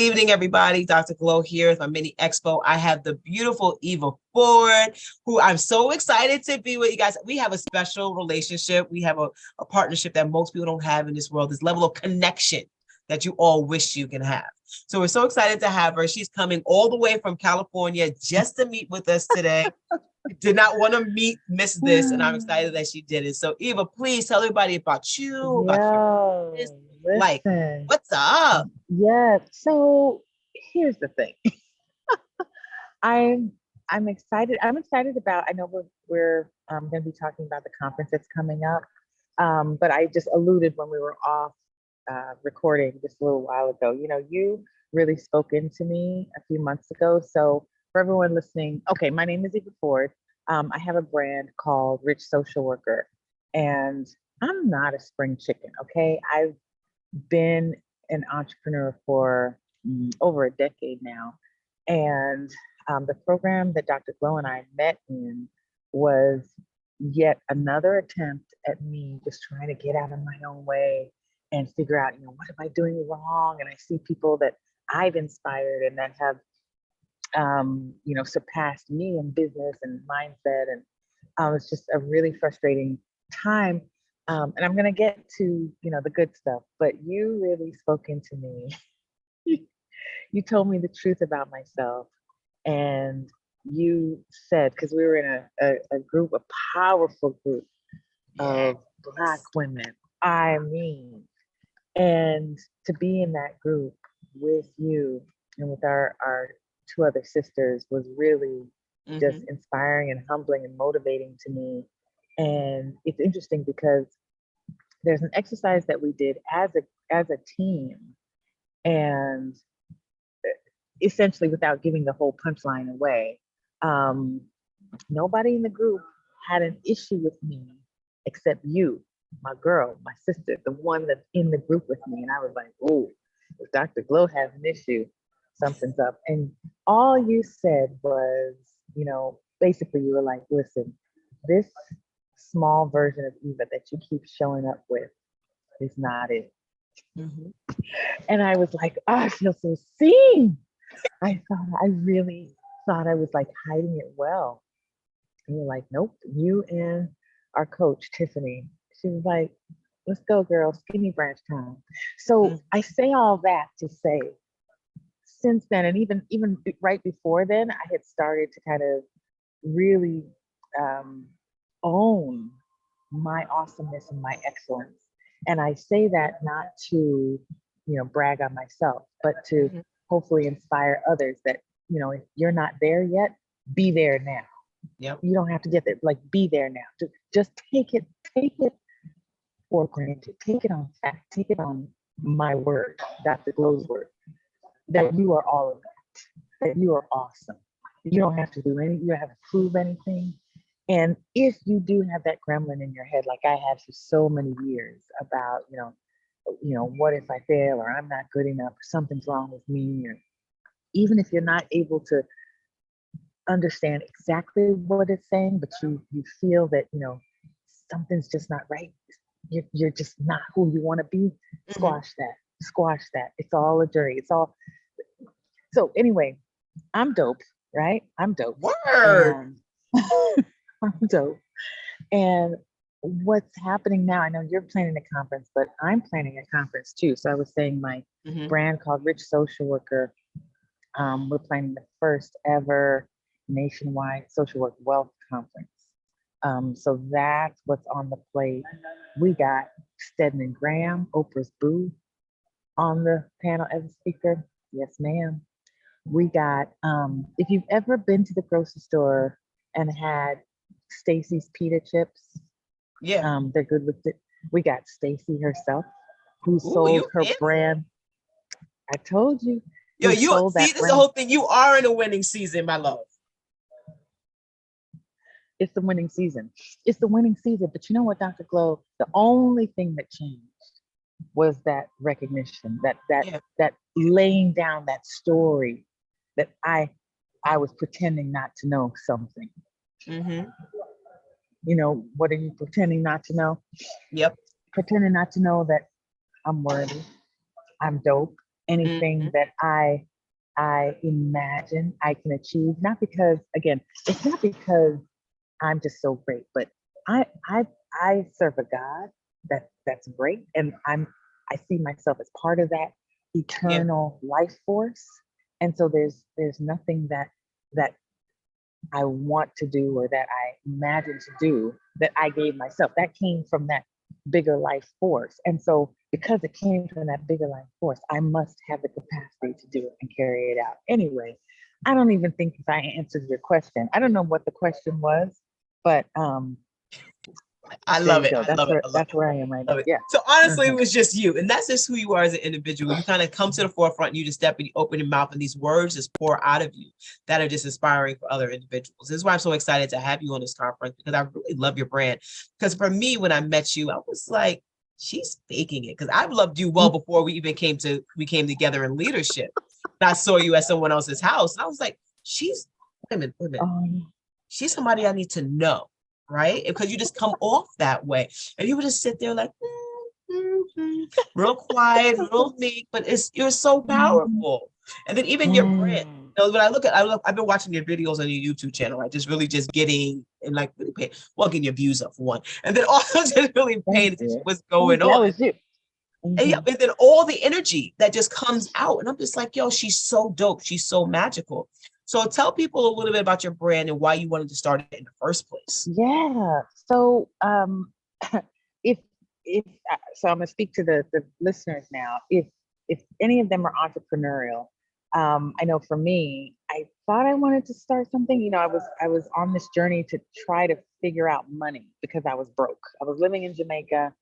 evening, everybody. Dr. Glow here with my mini expo. I have the beautiful Eva Forde, who I'm so excited to be with you guys. We have a special relationship. We have a partnership that most people don't have in this world, this level of connection that you all wish you can have. So we're so excited to have her. She's coming all the way from California just to meet with us today. Did not want to miss this, and I'm excited that she did it. So Eva, please tell everybody about you, about your business. Like, what's up? Yeah, so here's the thing. I'm excited. I'm excited about, I know we're going to be talking about the conference that's coming up. But I just alluded when we were off recording just a little while ago. You know, you really spoke into me a few months ago. So for everyone listening, okay, my name is Eva Forde. I have a brand called Rich Social Worker, and I'm not a spring chicken, okay? I've been an entrepreneur for over a decade now. And the program that Dr. Glow and I met in was yet another attempt at me just trying to get out of my own way and figure out, you know, what am I doing wrong? And I see people that I've inspired and that have, you know, surpassed me in business and mindset. And it's just a really frustrating time. And I'm going to get to, you know, the good stuff, but you really spoke into me. You told me the truth about myself. And you said, because we were in a group, a powerful group of Black women, I mean, and to be in that group with you and with our two other sisters was really just inspiring and humbling and motivating to me. And it's interesting because there's an exercise that we did as a team, and essentially, without giving the whole punchline away, nobody in the group had an issue with me except you, my girl, my sister, the one that's in the group with me. And I was like, oh, if Dr. Glow has an issue, something's up. And all you said was, you know, basically you were like, listen, this small version of Eva that you keep showing up with is not it. And I was like, oh, I feel so seen. I really thought I was like hiding it well. And you're like, nope, you and our coach, Tiffany, she was like, let's go, girl, skinny branch time. So I say all that to say, since then, and even right before then, I had started to kind of really own my awesomeness and my excellence. And I say that not to, you know, brag on myself, but to hopefully inspire others that, you know, if you're not there yet, be there now. Yep. You don't have to get there, like be there now. Just take it for granted. Take it on fact. Take it on my word, Dr. Glow's word, that you are all of that you are awesome. You don't have to do you don't have to prove anything. And if you do have that gremlin in your head, like I had for so many years about, you know, what if I fail, or I'm not good enough, or something's wrong with me, or even if you're not able to understand exactly what it's saying, but you feel that, you know, something's just not right. You're just not who you want to be. Squash that. It's all a jury. It's all. So anyway, I'm dope, right? I'm dope. Word. I'm dope. And what's happening now, I know you're planning a conference, but I'm planning a conference too. So I was saying my brand called Rich Social Worker. We're planning the first ever nationwide social work wealth conference. So that's what's on the plate. We got Stedman Graham, Oprah's boo, on the panel as a speaker. Yes, ma'am. We got, if you've ever been to the grocery store and had Stacy's pita chips, they're good with it. We got Stacy herself, who sold her brand. I told you. Yo, you see, this is the whole thing. You are in a winning season, my love. It's the winning season. It's the winning season. But you know what, Dr. Glow? The only thing that changed was that recognition, that laying down that story that I was pretending not to know something. You know, what are you pretending not to know? Yep. Pretending not to know that I'm worthy, I'm dope, anything Mhm. that I imagine I can achieve. Not because, again, it's not because I'm just so great, but I I I serve a God that's great, and I see myself as part of that Yeah. eternal life force. And so there's nothing that I want to do or that I imagine to do that I gave myself. That came from that bigger life force. And so because it came from that bigger life force, I must have the capacity to do it and carry it out. Anyway, I don't even think if I answered your question. I don't know what the question was, but I there love you it. go. I love it. I love That's where I am right love now. it. Yeah. So honestly, it Mhm. was just you, and that's just who you are as an individual. You kind of come to the forefront, and you just step and you open your mouth, and these words just pour out of you that are just inspiring for other individuals. This is why I'm so excited to have you on this conference because I really love your brand. Because for me, when I met you, I was like, she's faking it. Because I've loved you well before we came together in leadership. And I saw you at someone else's house, and I was like, she's wait a minute, Um, she's somebody I need to know, right? Because you just come off that way. And you would just sit there like, real quiet, real meek, but you're so mm, powerful. And then even your brand. mm, When I've been watching your videos on your YouTube channel, like just really just getting and like really getting your views up for one, and then also just really paying thank attention to you. what's going Thank you. That on. was you. And, yeah, Mhm. and then all the energy that just comes out. And I'm just like, yo, she's so dope. She's so magical. So tell people a little bit about your brand and why you wanted to start it in the first place. Yeah. So if if so I'm gonna speak to the listeners now. If any of them are entrepreneurial, I know for me, I thought I wanted to start something. I was on this journey to try to figure out money because I was broke. I was living in Jamaica.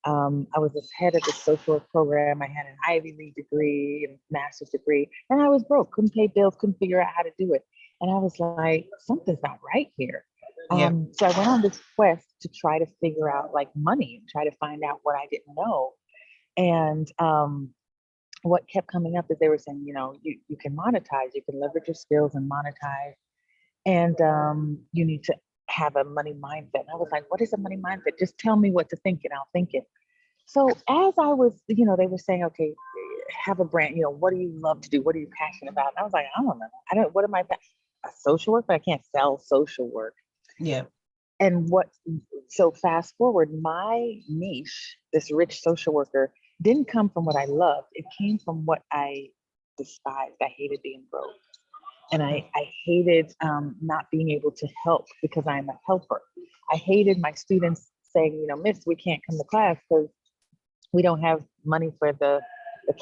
I was the head of the social work program. I had an Ivy League degree and master's degree, and I was broke, couldn't pay bills, couldn't figure out how to do it. And I was like, something's not right here. Yeah. So I went on this quest to try to figure out like money and try to find out what I didn't know. And what kept coming up is they were saying, you can monetize, you can leverage your skills and monetize, and you need to have a money mindset. And I was like, what is a money mindset? Just tell me what to think and I'll think it. So as I was, they were saying, okay, have a brand, what do you love to do? What are you passionate about? And I was like, I don't know. What am I, a social worker? I can't sell social work. Yeah. And so fast forward, my niche, this rich social worker, didn't come from what I loved. It came from what I despised. I hated being broke. And I hated not being able to help because I'm a helper. I hated my students saying, Miss, we can't come to class because we don't have money for the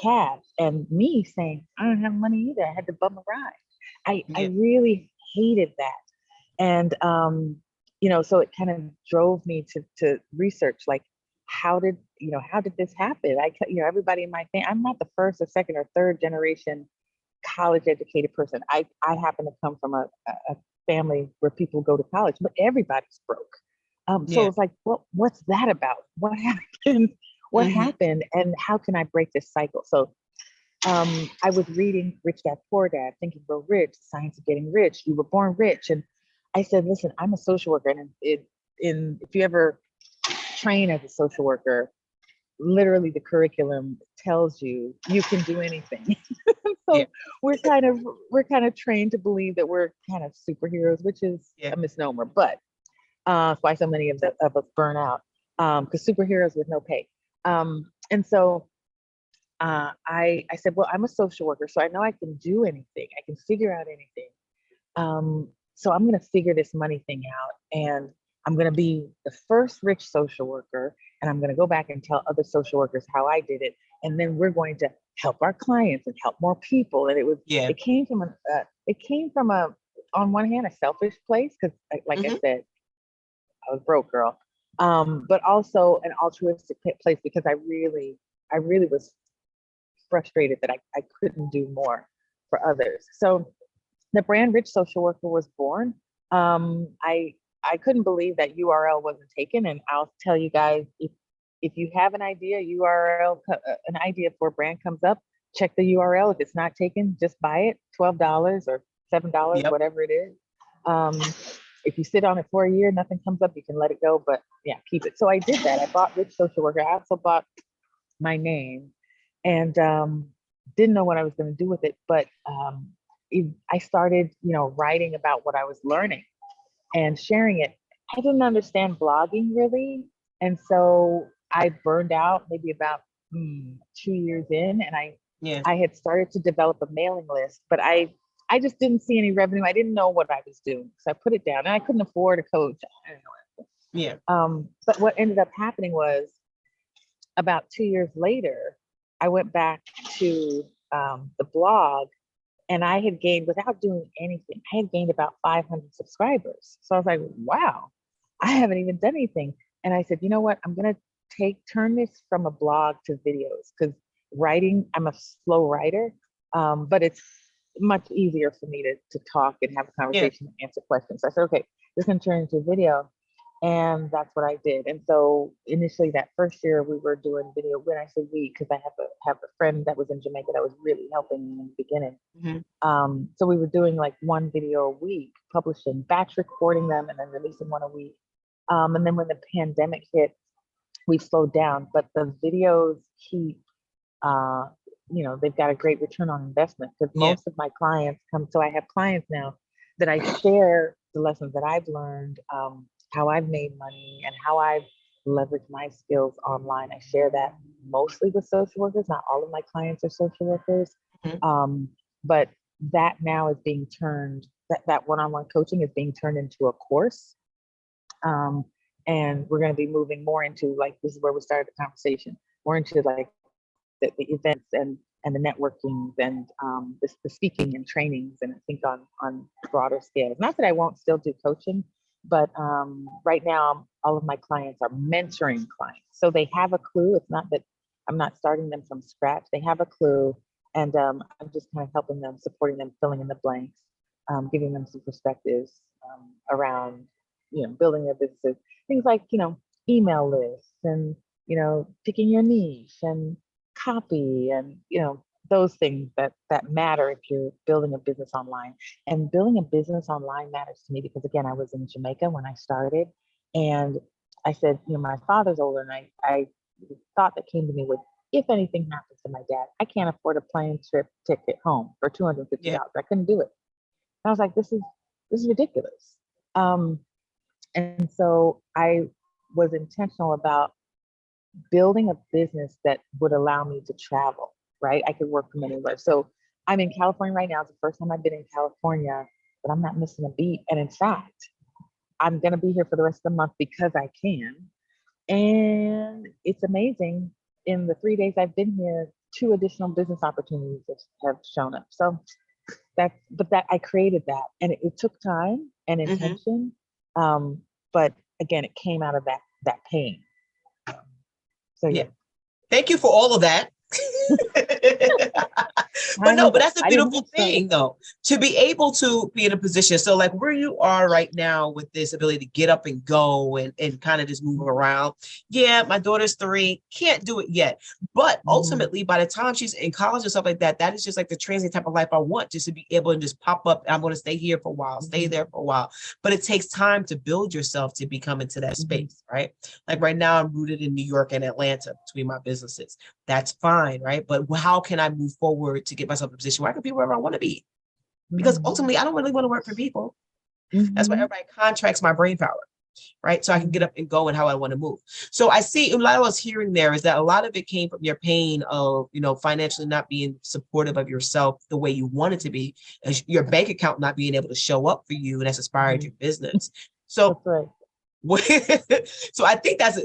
cab, and me saying I don't have money either. I had to bum a ride. I Yeah. really hated that. And so it kind of drove me to research, like, how did this happen? Everybody in my family, I'm not the first or second or third generation college educated person. I happen to come from a family where people go to college, but everybody's broke. So Yeah. it's like, well, what's that about? What happened? What Hmm. happened? And how can I break this cycle? So I was reading Rich Dad Poor Dad, Think and Grow Rich, Science of Getting Rich. You were born rich. And I said, listen, I'm a social worker. And if you ever train as a social worker, literally the curriculum tells you can do anything. Yeah. So we're kind of trained to believe that we're kind of superheroes, which is Yeah. a misnomer. But that's why so many of us burn out, because superheroes with no pay. And so I said, well, I'm a social worker, so I know I can do anything. I can figure out anything. So I'm going to figure this money thing out, and I'm going to be the first rich social worker, and I'm going to go back and tell other social workers how I did it, and then we're going to help our clients and help more people. And Yeah. it came from on one hand, a selfish place, because like I Hmm. said, I was broke, girl. But also an altruistic place because I really was frustrated that I couldn't do more for others. So the brand Rich Social Worker was born. I couldn't believe that URL wasn't taken, and I'll tell you guys, if you have an idea, an idea for a brand comes up, check the URL. If it's not taken, just buy it. $12 or $7, Yep. whatever it is. Um, if you sit on it for a year, nothing comes up, you can let it go. But yeah, keep it. So I did that. I bought Rich Social Worker. I also bought my name, and didn't know what I was going to do with it, but I started, writing about what I was learning and sharing it. I didn't understand blogging really. And so I burned out maybe about 2 years in, and Yeah. I had started to develop a mailing list, but I just didn't see any revenue. I didn't know what I was doing. So I put it down, and I couldn't afford a coach. I didn't know. Yeah. But what ended up happening was about 2 years later, I went back to the blog, and I had gained, without doing anything, I had gained about 500 subscribers. So I was like, wow, I haven't even done anything. And I said, you know what? I'm going to turn this from a blog to videos, because writing, I'm a slow writer, but it's much easier for me to talk and have a Yeah. conversation and answer questions. So I said, okay, this can turn into a video. And that's what I did. And so initially that first year we were doing video. When I say we, because I have a friend that was in Jamaica that was really helping me in the beginning. Mm-hmm. So we were doing like one video a week, publishing, batch recording them, and then releasing one a week. And then when the pandemic hit, we slowed down, but the videos keep, they've got a great return on investment, because Yeah. most of my clients come. So I have clients now that I share the lessons that I've learned, how I've made money, and how I've leveraged my skills online. I share that mostly with social workers. Not all of my clients are social workers, Mm-hmm. but that now is being turned, that one-on-one coaching is being turned into a course. And we're going to be moving more into, like, this is where we started the conversation, more into like the events and the networking and the speaking and trainings, and I think on broader scales. Not that I won't still do coaching, but right now all of my clients are mentoring clients, so they have a clue. It's not that I'm not starting them from scratch. They have a clue, and I'm just kind of helping them, supporting them, filling in the blanks, giving them some perspectives around, building their businesses. Things like, email lists, and picking your niche, and copy, and those things that matter if you're building a business online. And building a business online matters to me because, again, I was in Jamaica when I started, and I said, my father's older, and I the thought that came to me was, if anything happens to my dad, I can't afford a plane trip ticket home for $250. Yeah. I couldn't do it. And I was like, this is ridiculous. And so I was intentional about building a business that would allow me to travel, right? I could work from anywhere. So I'm in California right now. It's the first time I've been in California, but I'm not missing a beat. And in fact, I'm going to be here for the rest of the month because I can. And it's amazing. In the 3 days I've been here, 2 additional business opportunities have shown up. So that I created that, and it took time and Mm-hmm. intention. But again, it came out of that pain. So Yeah. yeah. Thank you for all of that. But that's a I didn't beautiful get thing, started. though, to be able to be in a position. So, like where you are right now with this ability to get up and go and kind of just moving around. Yeah, my daughter's 3, can't do it yet. But Mhm. ultimately, by the time she's in college and stuff like that, that is just like the transient type of life I want, just to be able to just pop up. I'm going to stay here for a while, stay Mhm. there for a while. But it takes time to build yourself to become into that Mhm. space, right? Like right now, I'm rooted in New York and Atlanta between my businesses. That's fine, right? But how can I move forward to get myself in a position where I can be wherever I want to be? Because Mhm. ultimately, I don't really want to work for people. That's why Mhm. everybody contracts my brain power, right? So I can get Mhm. up and go and how I want to move. So I see a lot of what's hearing there is that a lot of it came from your pain of, financially not being supportive of yourself the way you want it to be, and your bank account not being able to show up for you, and that's inspired Mhm. your business. So That's right. so I think that's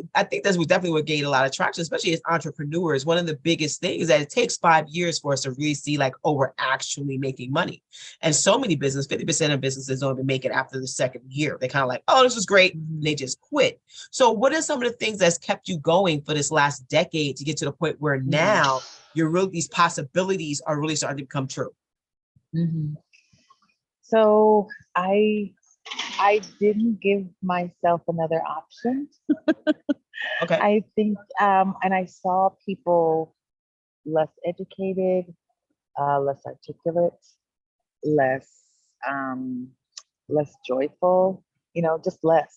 what definitely would gain a lot of traction, especially as entrepreneurs. One of the biggest things is that it takes 5 years for us to really see like, oh, we're actually making money. And so many 50% of businesses don't even make it after the second year. They kind of like, oh, this is great. And Mhm. they just quit. So what are some of the things that's kept you going for this last decade to get to the point where Mhm. now these possibilities are really starting to become true? Mhm. So I didn't give myself another option. Okay. I think, and I saw people less educated, less articulate, less um, less joyful. Just less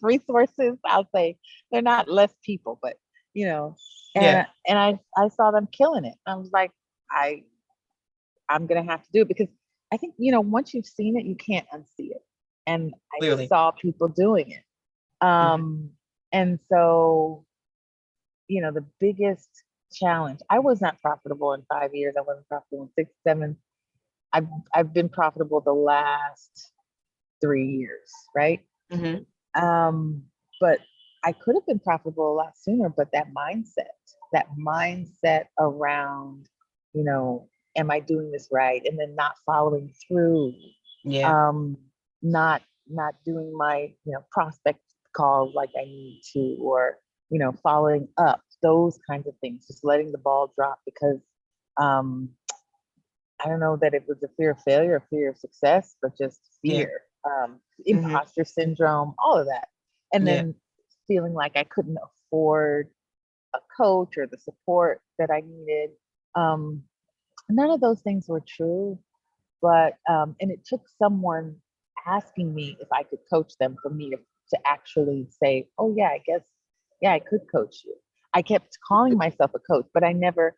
resources. I'll say they're not less people, but you know, Yeah. And I saw them killing it. I was like, I'm gonna have to do it because I think, once you've seen it, you can't unsee it. And I Clearly. saw people doing it. And so, the biggest challenge, I was not profitable in 5 years. I wasn't profitable in 6, 7. I've been profitable the last 3 years, right? But I could have been profitable a lot sooner, but that mindset around, am I doing this right? And then not following through, Yeah. not doing my, prospect calls like I need to, or, following up, those kinds of things, just letting the ball drop because, I don't know that it was a fear of failure, a fear of success, but just Yeah. fear, imposter syndrome, all of that. And Yeah. then feeling like I couldn't afford a coach or the support that I needed. None of those things were true, but and it took someone asking me if I could coach them for me to actually say, oh yeah, I guess, yeah, I could coach you. I kept calling myself a coach, but I never,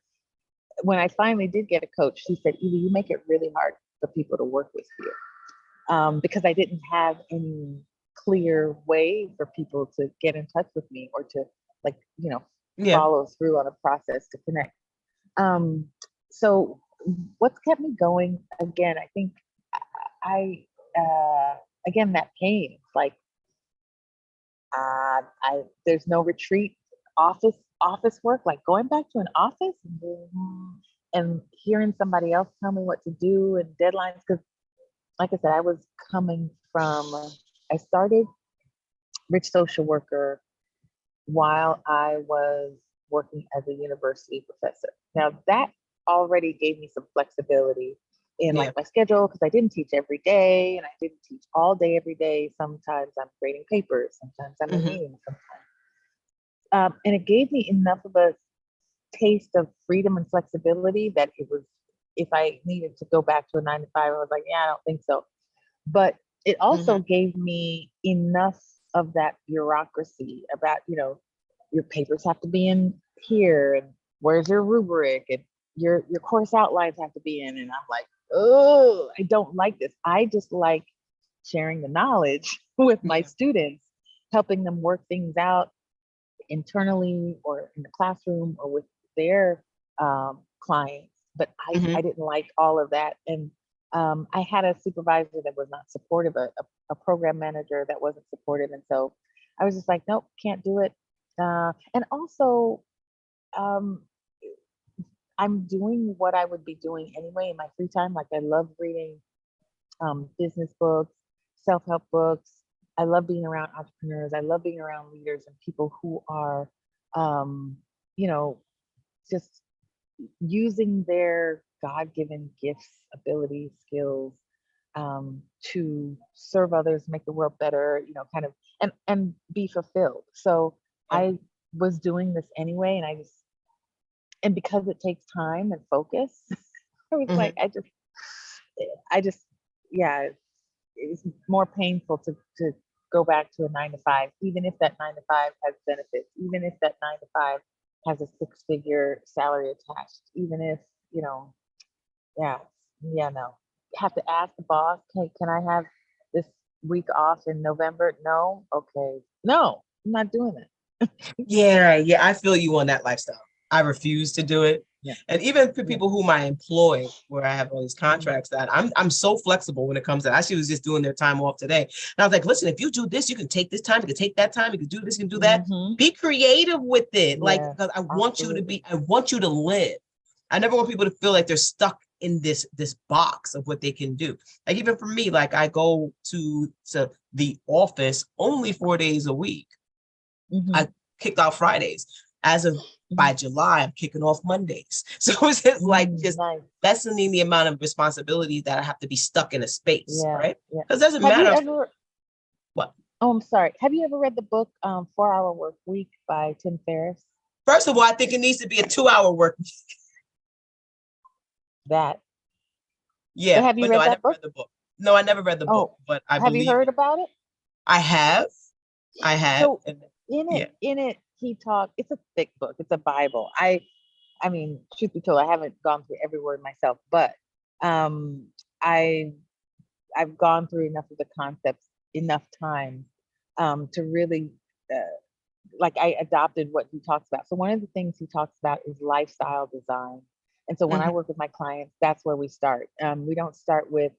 when I finally did get a coach, she said, Eva, you make it really hard for people to work with you. Because I didn't have any clear way for people to get in touch with me or to like, Yeah. follow through on a process to connect. So what's kept me going again, I think I, again, that pain, it's like, there's no retreat, office work, like going back to an office and hearing somebody else tell me what to do and deadlines. Because like I said, I was coming from, I started rich social worker while I was working as a university professor. Now that already gave me some flexibility in Yeah. like my schedule because I didn't teach every day and I didn't teach all day every day. Sometimes I'm grading papers, sometimes I'm in meetings, and it gave me enough of a taste of freedom and flexibility that it was, if I needed to go back to a 9 to 5, I was like, yeah, I don't think so. But it also gave me enough of that bureaucracy about, your papers have to be in here and where's your rubric and your course outlines have to be in. And I'm like, oh, I don't like this. I just like sharing the knowledge with my students, helping them work things out internally or in the classroom or with their clients. But I didn't like all of that. And I had a supervisor that was not supportive, a program manager that wasn't supportive. And so I was just like, nope, can't do it. And also, um, I'm doing what I would be doing anyway in my free time. Like I love reading business books, self-help books. I love being around entrepreneurs. I love being around leaders and people who are, you know, just using their God-given gifts, abilities, skills to serve others, make the world better, kind of, and be fulfilled. So Yeah. I was doing this anyway, and and because it takes time and focus, I was like, I just, yeah, it was more painful to go back to a 9 to 5, even if that 9 to 5 has benefits, even if that 9 to 5 has a 6-figure salary attached, even if, yeah, no. Have to ask the boss, hey, can I have this week off in November? No? Okay. No, I'm not doing it. Yeah. Yeah. I feel you on that lifestyle. I refuse to do it. Yeah. And even for Yeah. people whom I employ, where I have all these contracts, that I'm so flexible when it comes to. Actually, was just doing their time off today, and I was like, listen, if you do this, you can take this time, you can take that time, you can do this, you can do that. Be creative with it, like Yeah, because I want you to absolutely. be, I want you to live. I never want people to feel like they're stuck in this box of what they can do. Like even for me, like I go to the office only 4 days a week. I kicked off Fridays. As of by July, I'm kicking off Mondays. So it's just like just Nice. lessening the amount of responsibility that I have to be stuck in a space, Yeah, right? yeah. Because it doesn't Have you matter ever, what. oh, I'm sorry. Have you ever read the book 4 Hour Work Week by Tim Ferriss? First of all, I think it needs to be a 2 hour work. That. Yeah, Have you but no, read I that never book? read the book. No, I never read the book, Oh, but I have you believe heard it. about it? I have. I have. So And in yeah. it, he talked, it's a thick book, it's a Bible. I mean, truth be told, I haven't gone through every word myself, but um, I I've gone through enough of the concepts enough times to really uh, like I adopted what he talks about. So one of the things he talks about is lifestyle design. And so when I Mhm. work with my clients, that's where we start. We don't start with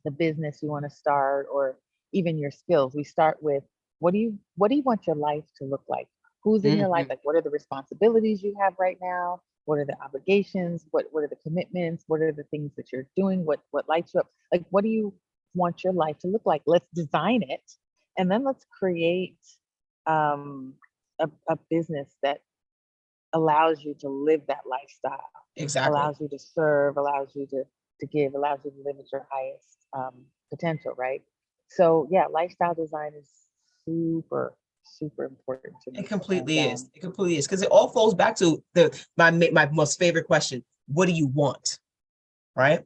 the business you want to start or even your skills. We start with what do you want your life to look like? Who's in your life? Mhm. Like what are the responsibilities you have right now? What are the obligations? What are the commitments? What are the things that you're doing? What lights you up? Like what do you want your life to look like? Let's design it and then let's create um, a business that allows you to live that lifestyle, Exactly. allows you to serve, allows you to give, allows you to live at your highest potential, right? So yeah, lifestyle design is super, super important to It me. And completely is. It completely is because it all flows back to my most favorite question. What do you want? Right?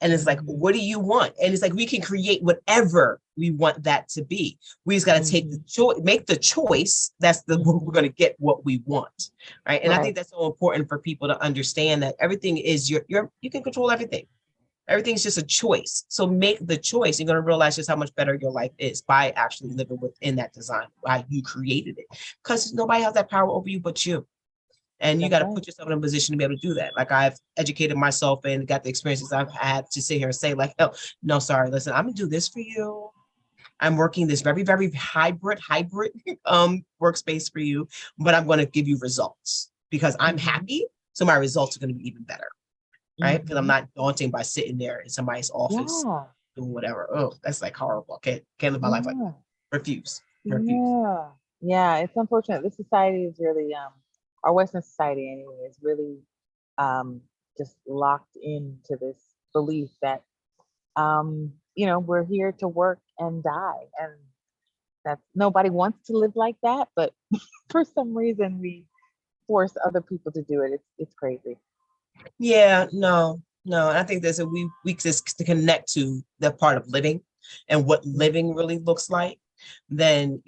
And it's like, mhm, what do you want? And it's like we can create whatever we want that to be. We just got to take the mhm, choice, make the choice. That's the we're mhm, going to get what we want, right? And I think right. that's so important for people to understand that everything is you can control everything. Everything's just a choice. So make the choice. You're going to realize just how much better your life is by actually living within that design, why you created it. Because nobody has that power over you but you. And you That's got to right. put yourself in a position to be able to do that. Like I've educated myself and got the experiences I've had to sit here and say, like, oh, no, sorry, listen, I'm gonna do this for you. I'm working this very, very hybrid workspace for you, but I'm going to give you results because I'm hmm happy. So my results are going to be even better, right? Because I'm hmm not daunting by sitting there in somebody's office Yeah. doing whatever. Oh, that's like horrible. Can't live my life like Yeah. that. Refuse. Refuse. Yeah. Yeah. It's unfortunate. This society is really our Western society anyway is really just locked into this belief that we're here to work and die. And that's nobody wants to live like that, but for some reason we force other people to do it. It's crazy. Yeah, no. And I think there's we just to connect to the part of living and what living really looks like, then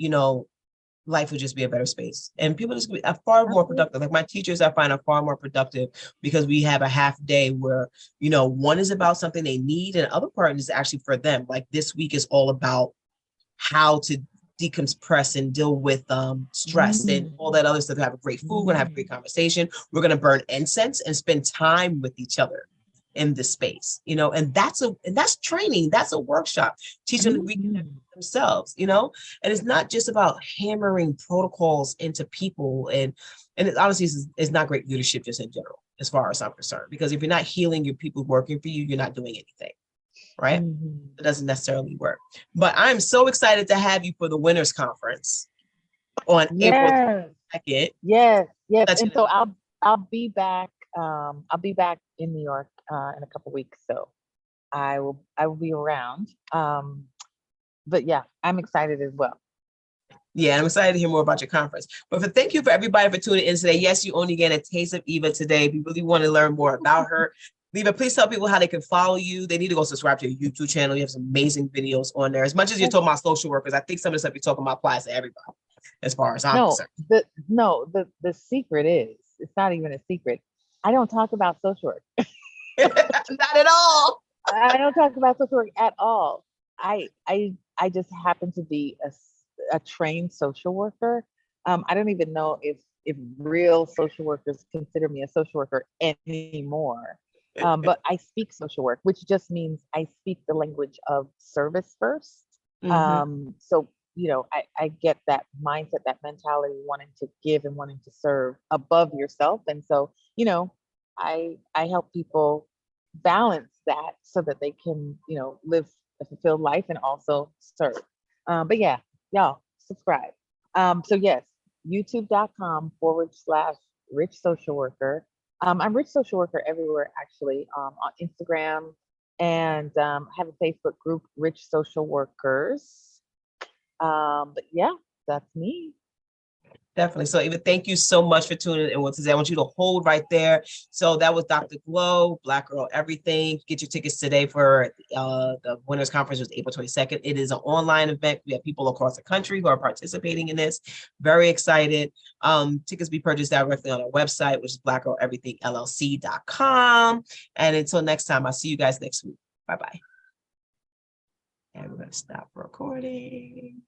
life would just be a better space. And people just are far more productive. Absolutely. Like my teachers, I find are far more productive because we have a half day where, one is about something they need and the other part is actually for them. Like this week is all about how to decompress and deal with stress and Mm, all that other stuff. Have a great food, we're gonna have a mm, great conversation. We're gonna burn incense and spend time with each other in this space, and that's training. That's a workshop teaching them to reconnect mm. with themselves, and it's not just about hammering protocols into people and it honestly is not great leadership just in general, as far as I'm concerned, because if you're not healing your people working for you, you're not doing anything, right? Mhm. It doesn't necessarily work. But I'm so excited to have you for the Winners Conference on April Yes, 2nd. yes, yes. That's And going to so be I'll be back. I'll be back in New York in a couple weeks. So I will be around. But yeah, I'm excited as well. yeah, I'm excited to hear more about your conference. But thank you for everybody for tuning in today. Yes, you only get a taste of Eva today. If you really want to learn more about her, Eva, please tell people how they can follow you. They need to go subscribe to your YouTube channel. You have some amazing videos on there. As much as you're talking about social workers, I think some of the stuff you're talking about applies to everybody, as far as I'm No, concerned. the secret is it's not even a secret. I don't talk about social work. Not at all. I don't talk about social work at all. I just happen to be a trained social worker. I don't even know if real social workers consider me a social worker anymore. But I speak social work, which just means I speak the language of service first. Mm-hmm. So I get that mindset, that mentality, wanting to give and wanting to serve above yourself. And so, I help people balance that so that they can, live a fulfilled life and also serve. But yeah, y'all subscribe. So yes, youtube.com/rich social worker. I'm rich social worker everywhere actually, on Instagram and have a Facebook group, Rich Social Workers. But yeah, that's me. Definitely. So Eva, thank you so much for tuning in with today. I want you to hold right there. So that was Dr. Glow, Black Girl Everything. Get your tickets today for the Winners Conference, was April 22nd. It is an online event. We have people across the country who are participating in this. Very excited. Tickets be purchased directly on our website, which is blackgirleverythingllc.com. And until next time, I'll see you guys next week. Bye-bye. And we're going to stop recording.